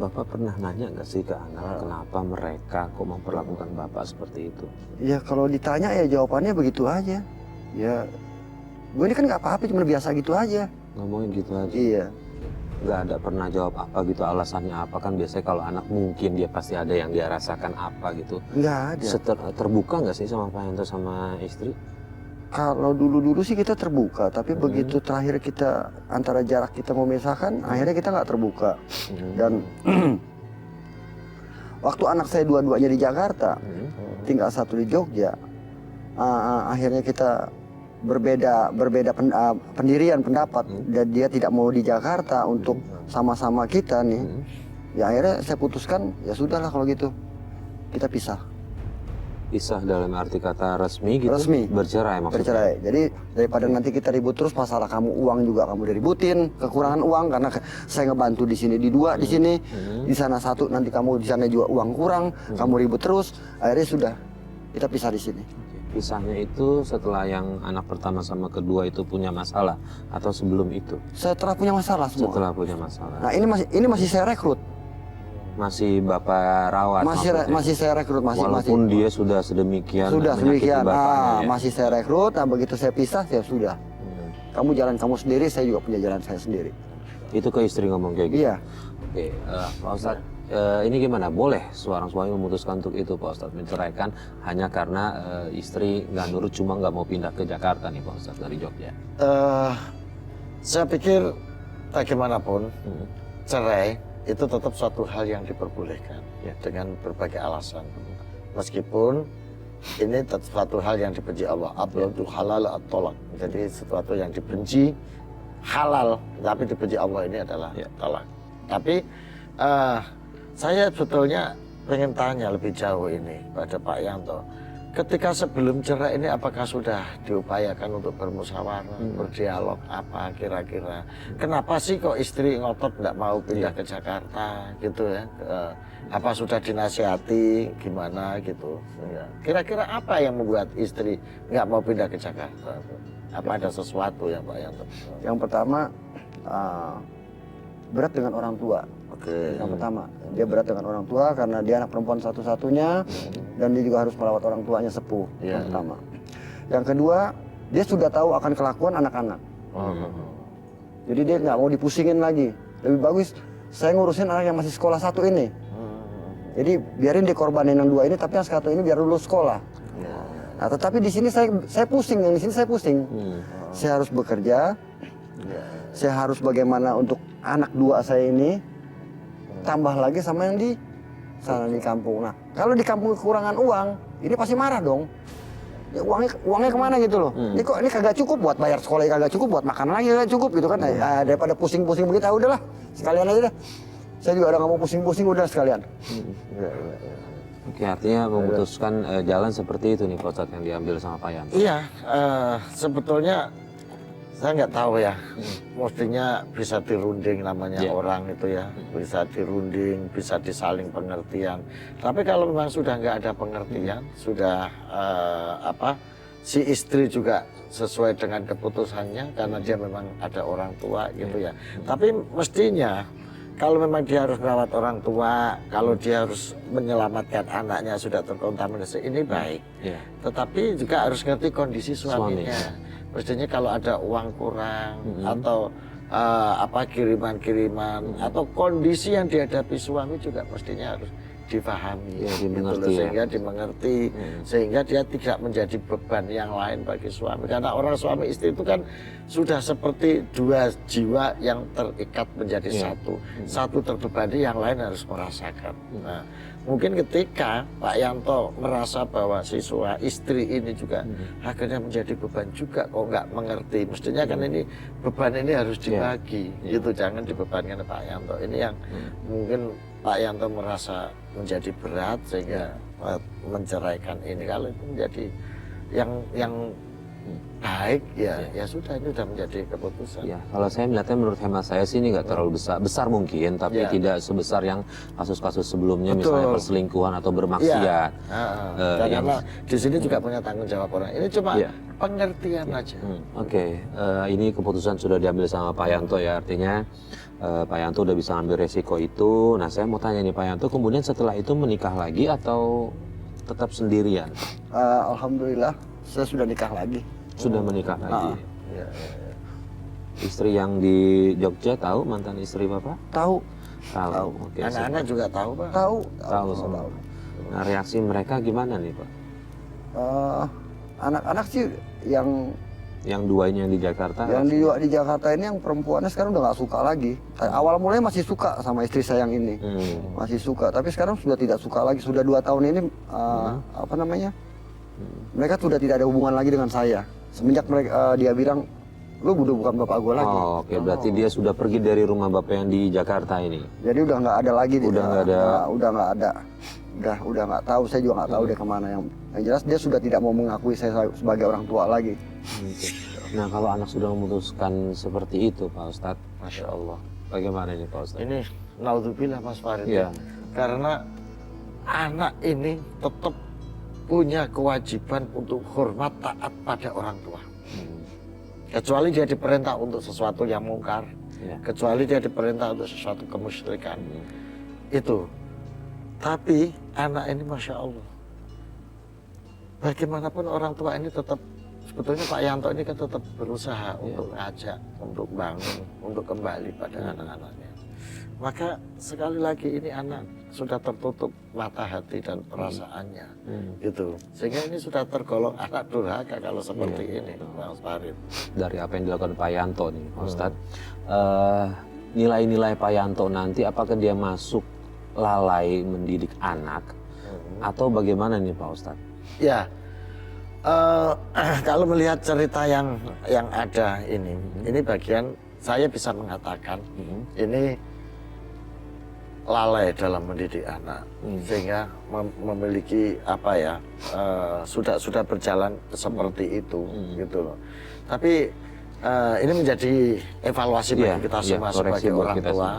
Bapak pernah nanya nggak sih ke anak kenapa mereka kok memperlakukan Bapak seperti itu? Ya kalau ditanya ya jawabannya begitu aja. Ya gue ini kan nggak apa-apa, cuma biasa gitu aja. Ngomongin gitu aja? Iya. Nggak ada pernah jawab apa gitu, alasannya apa? Kan biasanya kalau anak mungkin dia pasti ada yang dia rasakan apa gitu. Nggak ada. Terbuka nggak sih sama Pak Yanto sama istri? Kalau dulu-dulu sih kita terbuka, tapi begitu terakhir kita antara jarak kita memisahkan, akhirnya kita nggak terbuka. Dan waktu anak saya dua-duanya di Jakarta, tinggal satu di Jogja, akhirnya kita berbeda pendirian pendapat, dan dia tidak mau di Jakarta untuk sama-sama kita nih. Ya akhirnya saya putuskan, ya sudahlah kalau gitu kita pisah. Pisah dalam arti kata resmi gitu? Resmi. Bercerai maksudnya? Bercerai. Jadi daripada nanti kita ribut terus, masalah kamu uang juga kamu diributin, kekurangan uang karena saya ngebantu di sini di dua, di sini, di sana satu, nanti kamu di sana juga uang kurang, kamu ribut terus, akhirnya sudah kita pisah di sini. Pisahnya itu setelah yang anak pertama sama kedua itu punya masalah atau sebelum itu? Setelah punya masalah semua. Setelah punya masalah. Nah ini masih saya rekrut. Masih Bapak rawat? Masih saya rekrut, walaupun dia sudah sedemikian sedemikian. Ya? Masih saya rekrut. Nah begitu saya pisah ya sudah. Kamu jalan kamu sendiri, saya juga punya jalan saya sendiri. Itu ke istri ngomong kayak gitu? Iya. Oke, Pak Ustadz, ini gimana? Boleh seorang suami memutuskan untuk itu Pak Ustadz, menceraikan hanya karena istri nggak nurut, cuma nggak mau pindah ke Jakarta nih Pak Ustadz dari Jogja? Saya pikir bagaimanapun cerai itu tetap suatu hal yang diperbolehkan ya, dengan berbagai alasan. Meskipun ini tetap suatu hal yang dibenci Allah. Abdul halal at-tolak. Jadi sesuatu yang dibenci halal, tapi dibenci Allah ini adalah tolak. Tapi saya sebetulnya pengen tanya lebih jauh ini pada Pak Yanto. Ketika sebelum cerai ini apakah sudah diupayakan untuk bermusyawarah, berdialog apa kira-kira? Kenapa sih kok istri ngotot nggak mau pindah ke Jakarta gitu ya? Apa sudah dinasihati gimana gitu? Kira-kira apa yang membuat istri nggak mau pindah ke Jakarta? Apa ada sesuatu ya Pak Yanto? Yang pertama berat dengan orang tua. Yang pertama, dia berat dengan orang tua karena dia anak perempuan satu-satunya dan dia juga harus merawat orang tuanya sepuh. Yang pertama. Yang kedua, dia sudah tahu akan kelakuan anak-anak. Jadi dia nggak mau dipusingin lagi. Lebih bagus saya ngurusin anak yang masih sekolah satu ini. Jadi biarin dikorbanin yang dua ini, tapi yang satu ini biar lulus sekolah. Nah, tetapi di sini saya pusing, yang di sini saya pusing. Saya harus bekerja. Saya harus bagaimana untuk anak dua saya ini, tambah lagi sama yang di sana di kampung. Nah, kalau di kampung kekurangan uang, ini pasti marah dong. Ya, uangnya kemana gitu loh. Ini kok ini kagak cukup buat bayar sekolah, kagak cukup buat makan lagi, kagak cukup gitu kan. Nah, daripada pusing-pusing begitu, udahlah sekalian aja dah. Saya juga udah nggak mau pusing-pusing, udah sekalian. Oke, artinya memutuskan jalan seperti itu nih Pak Ustadz yang diambil sama Pak Yanto. Iya, sebetulnya saya nggak tahu ya, mestinya bisa dirunding namanya orang itu ya, bisa dirunding, bisa disaling pengertian. Tapi kalau memang sudah nggak ada pengertian, sudah si istri juga sesuai dengan keputusannya karena dia memang ada orang tua gitu ya. Tapi mestinya kalau memang dia harus merawat orang tua, kalau dia harus menyelamatkan anaknya sudah terkontaminasi, ini baik. Tetapi juga harus ngerti kondisi suaminya. Mestinya kalau ada uang kurang atau kiriman-kiriman atau kondisi yang dihadapi suami juga mestinya harus difahami, sehingga dimengerti, sehingga dia tidak menjadi beban yang lain bagi suami. Karena orang suami istri itu kan sudah seperti dua jiwa yang terikat menjadi satu. Satu terbebani, yang lain harus merasakan. Nah, mungkin ketika Pak Yanto merasa bahwa siswa istri ini juga akhirnya menjadi beban juga, kok nggak mengerti. Mestinya kan ini beban ini harus dibagi, gitu. Jangan dibebankan Pak Yanto. Ini yang mungkin Pak Yanto merasa menjadi berat sehingga menceraikan ini. Kalau itu menjadi yang baik, ya sudah, ini sudah menjadi keputusan. Ya, kalau saya melihatnya menurut hemat saya sih ini nggak terlalu besar mungkin, tapi tidak sebesar yang kasus-kasus sebelumnya, misalnya perselingkuhan atau bermaksiat. Karena di sini juga punya tanggung jawab orang. Ini cuma pengertian aja. Oke, ini keputusan sudah diambil sama Pak Yanto ya, artinya Pak Yanto udah bisa ambil resiko itu. Nah, saya mau tanya nih Pak Yanto, kemudian setelah itu menikah lagi atau tetap sendirian? Alhamdulillah, saya sudah nikah lagi. Sudah menikah lagi. Istri yang di Jogja tahu, mantan istri Bapak? Tahu. Tahu. Oke, Anak-anak juga tahu, Pak. Tahu. semua. Nah, reaksi mereka gimana nih Pak? Anak-anak sih yang dua ini yang di Jakarta? di Jakarta ini yang perempuannya sekarang udah nggak suka lagi. Awal mulanya masih suka sama istri saya yang ini, masih suka. Tapi sekarang sudah tidak suka lagi. Sudah 2 tahun ini mereka sudah tidak ada hubungan lagi dengan saya. Semenjak mereka dia bilang, lu udah bukan bapak gue lagi. Oh, oke. Berarti dia sudah pergi dari rumah bapak yang di Jakarta ini. Jadi udah nggak ada lagi. Udah nggak ada. Udah nggak tahu. Saya juga nggak tahu dia kemana. Yang jelas dia sudah tidak mau mengakui saya sebagai orang tua lagi. Nah, kalau anak sudah memutuskan seperti itu, Pak Ustadz, Masya Allah, bagaimana ini Pak Ustadz? Ini naudzubillah Mas Farid. Iya. Karena anak ini tetap punya kewajiban untuk hormat taat pada orang tua. Kecuali dia diperintah untuk sesuatu yang mungkar, kecuali dia diperintah untuk sesuatu kemusyrikan. Itu. Tapi anak ini Masya Allah, bagaimanapun orang tua ini tetap, sebetulnya Pak Yanto ini kan tetap berusaha untuk ngajak, untuk bangun, untuk kembali pada anak-anaknya. Maka sekali lagi ini anak sudah tertutup mata hati dan perasaannya, gitu. Sehingga ini sudah tergolong anak durhaka kalau seperti ini, Mas Farid. Dari apa yang dilakukan Pak Yanto nih, Pak Ustadz, nilai-nilai Pak Yanto nanti apakah dia masuk lalai mendidik anak atau bagaimana nih Pak Ustadz? Ya, kalau melihat cerita yang ada ini bagian saya bisa mengatakan ini lalai dalam mendidik anak, sehingga memiliki sudah berjalan seperti itu, gitu loh. Tapi ini menjadi evaluasi bagi kita semua sebagai orang tua,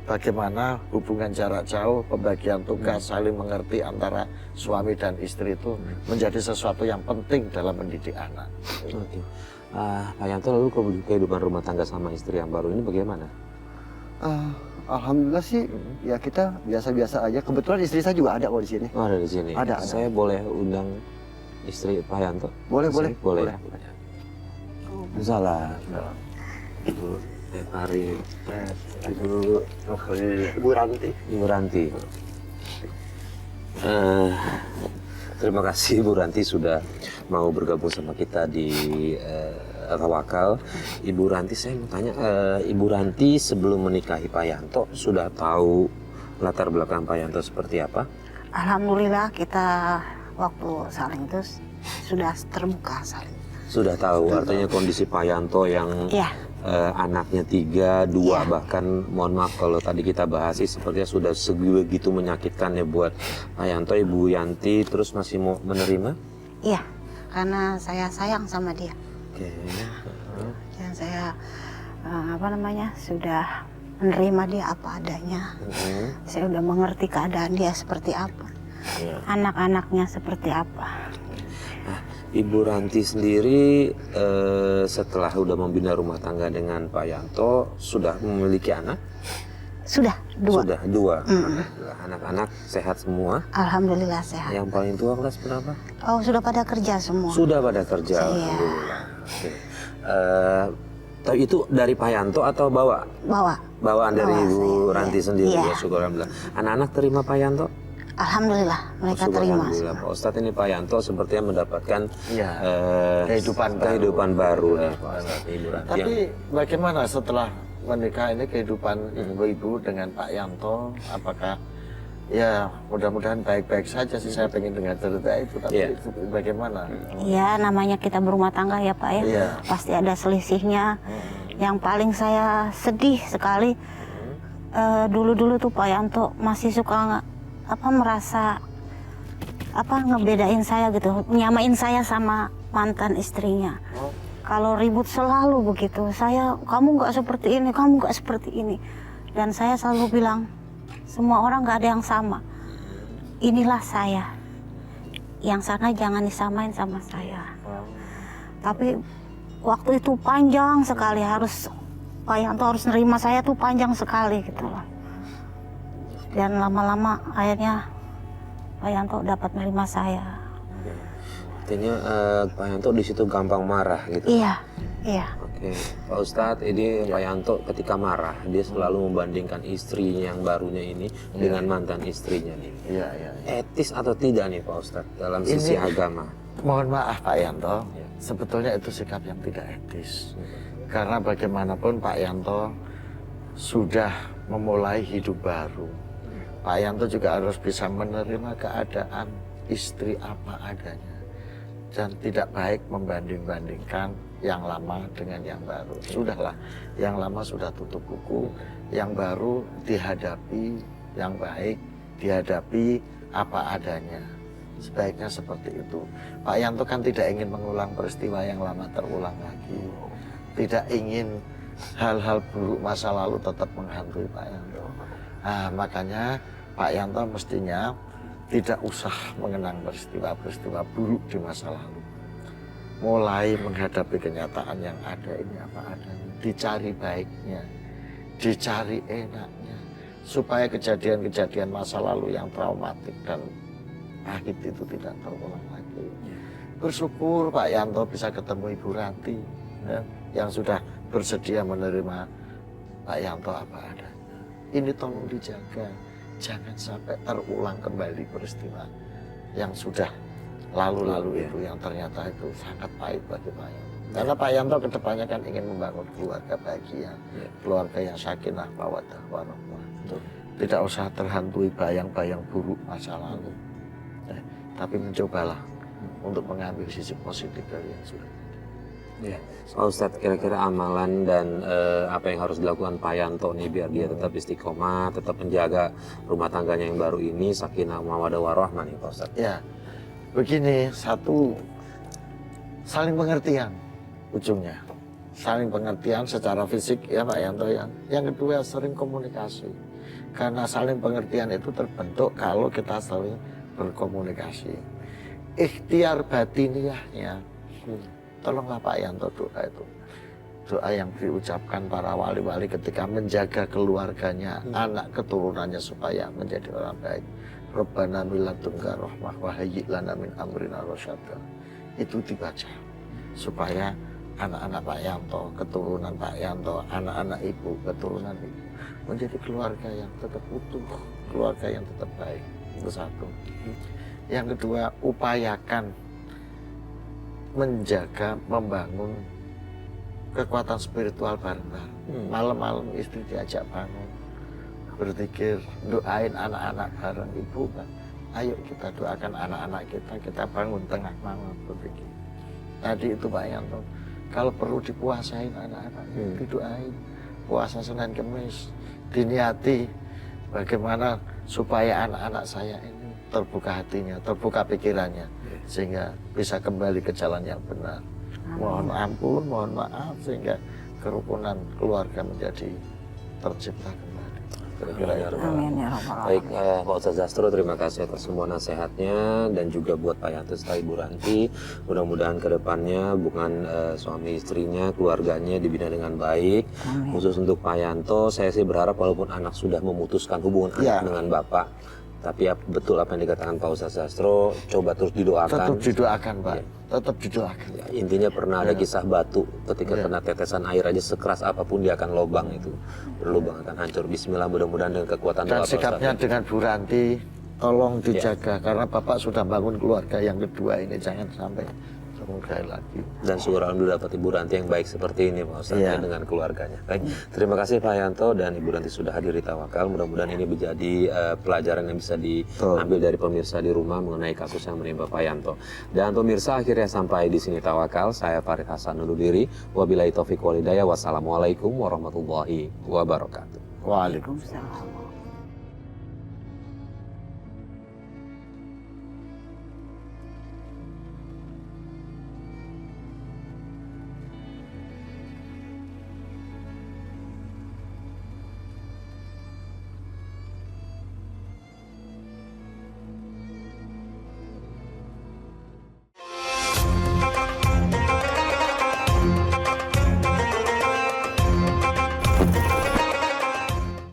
bagaimana hubungan jarak jauh, pembagian tugas, saling mengerti antara suami dan istri itu menjadi sesuatu yang penting dalam mendidik anak. Oke. Pak Yanto, lalu kehidupan rumah tangga sama istri yang baru ini bagaimana? Alhamdulillah sih, ya kita biasa-biasa aja. Kebetulan istri saya juga ada kok di sini. Oh, ada di sini. Ada. Saya boleh undang istri Pak Yanto? Boleh. Salah. Ibu Ari, Ibu Ranti. Ibu Ranti. Terima kasih Ibu Ranti sudah mau bergabung sama kita di Tawakal. Ibu Ranti, saya mau tanya, Ibu Ranti sebelum menikahi Pak Yanto sudah tahu latar belakang Pak Yanto seperti apa? Alhamdulillah kita waktu saling itu sudah terbuka saling. Sudah tahu, artinya kondisi Pak Yanto yang anaknya 3, 2 bahkan mohon maaf kalau tadi kita bahas sih sepertinya sudah segitu menyakitkan ya buat Pak Yanto. Ibu Yanti terus masih mau menerima? Iya, karena saya sayang sama dia. Oke. Dan saya sudah menerima dia apa adanya. Saya udah mengerti keadaan dia seperti apa, anak-anaknya seperti apa. Nah, Ibu Ranti sendiri setelah udah membina rumah tangga dengan Pak Yanto sudah memiliki anak? Sudah 2. Sudah 2. Anak-anak sehat semua? Alhamdulillah sehat. Yang paling tua kelas berapa? Oh, sudah pada kerja semua. Sudah pada kerja. Iya. Alhamdulillah. Oke. Tapi itu dari Pak Yanto atau bawaan dari Ibu Ranti sendiri? Ya, syukur alhamdulillah. Anak-anak terima Pak Yanto? Alhamdulillah mereka terima. Alhamdulillah. Pak Ustadz, ini Pak Yanto sepertinya mendapatkan kehidupan baru nih Pak Ustadz, Ibu Ranti. Tapi bagaimana setelah menikah ini kehidupan ibu dengan Pak Yanto? Apakah ya mudah-mudahan baik-baik saja sih, saya pengen dengar cerita itu, tapi bagaimana? Ya namanya kita berumah tangga ya Pak ya, pasti ada selisihnya. Yang paling saya sedih sekali dulu-dulu tuh Pak Yanto masih suka merasa ngebedain saya gitu, nyamain saya sama mantan istrinya. Kalau ribut selalu begitu, kamu nggak seperti ini, kamu nggak seperti ini. Dan saya selalu bilang, semua orang nggak ada yang sama. Inilah saya. Yang sana jangan disamain sama saya. Tapi waktu itu panjang sekali, Pak Yanto harus nerima saya tuh panjang sekali gitu loh. Dan lama-lama akhirnya Pak Yanto dapat menerima saya. Artinya Pak Yanto di situ gampang marah gitu. Iya. Oke, Pak Ustadz, ini Pak Yanto ketika marah dia selalu membandingkan istrinya yang barunya ini dengan mantan istrinya nih. Iya. Etis atau tidak nih Pak Ustadz dalam sisi agama? Mohon maaf Pak Yanto, sebetulnya itu sikap yang tidak etis. Karena bagaimanapun Pak Yanto sudah memulai hidup baru. Pak Yanto juga harus bisa menerima keadaan istri apa adanya. Dan tidak baik membanding-bandingkan yang lama dengan yang baru. Sudahlah, yang lama sudah tutup buku, yang baru dihadapi, yang baik dihadapi apa adanya. Sebaiknya seperti itu. Pak Yanto kan tidak ingin mengulang peristiwa yang lama terulang lagi. Tidak ingin hal-hal buruk masa lalu tetap menghantui Pak Yanto. Nah, makanya Pak Yanto mestinya tidak usah mengenang peristiwa-peristiwa buruk di masa lalu. Mulai menghadapi kenyataan yang ada ini apa adanya. Dicari baiknya, dicari enaknya. Supaya kejadian-kejadian masa lalu yang traumatik dan pahit itu tidak terulang lagi. Bersyukur Pak Yanto bisa ketemu Ibu Ranti yang sudah bersedia menerima Pak Yanto apa adanya. Ini tolong dijaga. Jangan sampai terulang kembali peristiwa yang sudah lalu-lalu itu yang ternyata itu sangat pahit bagi Pak Yanto. Karena Pak Yanto kedepannya kan ingin membangun keluarga bahagia, keluarga yang sakinah, mawaddah, warahmah. Tidak usah terhantui bayang-bayang buruk masa lalu, tapi mencobalah untuk mengambil sisi positif dari yang sudah. Ya, Pak Ustadz, kira-kira amalan dan apa yang harus dilakukan Pak Yanto nih biar dia tetap istiqomah, tetap menjaga rumah tangganya yang baru ini sakinah mawaddah warahmah nih Pak Ustadz. Ya, begini, satu, saling pengertian ujungnya, saling pengertian secara fisik ya Pak Yanto ya. Yang kedua sering komunikasi, karena saling pengertian itu terbentuk kalau kita sering berkomunikasi. Ikhtiar batiniyahnya. Tolonglah Pak Yanto doa itu. Doa yang diucapkan para wali-wali ketika menjaga keluarganya, anak keturunannya supaya menjadi orang baik. Rabbana min ladunka rahmah wa hayyi' lana min amrina rasyada. Itu dibaca supaya anak-anak Pak Yanto, keturunan Pak Yanto, anak-anak ibu, keturunan ibu menjadi keluarga yang tetap utuh, keluarga yang tetap baik. Itu satu. Yang kedua, upayakan menjaga, membangun kekuatan spiritual bareng-bareng. Malam-malam istri diajak bangun, berzikir, doain anak-anak bareng. Ibu, ayo kita doakan anak-anak kita bangun tengah malam berzikir. Tadi itu Pak Yanto, kalau perlu dipuasain anak-anak, didoain. Puasa Senin Kemis, diniati bagaimana supaya anak-anak saya ini terbuka hatinya, terbuka pikirannya, sehingga bisa kembali ke jalan yang benar. Mohon ampun, mohon maaf, sehingga kerukunan keluarga menjadi tercipta kembali. Amin ya rabbal Baik, Pak Ustadz Zastro, terima kasih atas semua nasihatnya dan juga buat Pak Yanto serta Ibu Ranti. Mudah-mudahan kedepannya hubungan suami istrinya, keluarganya dibina dengan baik. Amin. Khusus untuk Pak Yanto, saya sih berharap walaupun anak sudah memutuskan hubungan anak dengan Bapak, tapi betul apa yang dikatakan Pak Ustadz Zastro, coba terus didoakan. Tetap didoakan Pak, tetap didoakan. Ya, intinya pernah ada kisah batu ketika kena tetesan air aja sekeras apapun dia akan lobang itu, berlubang akan hancur. Bismillah, mudah-mudahan dengan kekuatan Dan doa sikapnya dengan Bu Ranti tolong dijaga, karena Bapak sudah bangun keluarga yang kedua ini, jangan sampai terunggai lagi. Dan syukur alhamdulillah dapat Ibu Ranti yang baik seperti ini Pak Ustadz ya, dengan keluarganya. Baik, terima kasih Pak Yanto dan Ibu Ranti sudah hadir di Tawakal. Mudah-mudahan ini menjadi pelajaran yang bisa diambil dari pemirsa di rumah mengenai kasus yang menimpa Pak Yanto. Dan pemirsa, akhirnya sampai di sini Tawakal. Saya Farid Hasan undur diri. Wabillahi taufiq wal hidayah. Wassalamualaikum warahmatullahi wabarakatuh. Waalaikumsalam. alamin.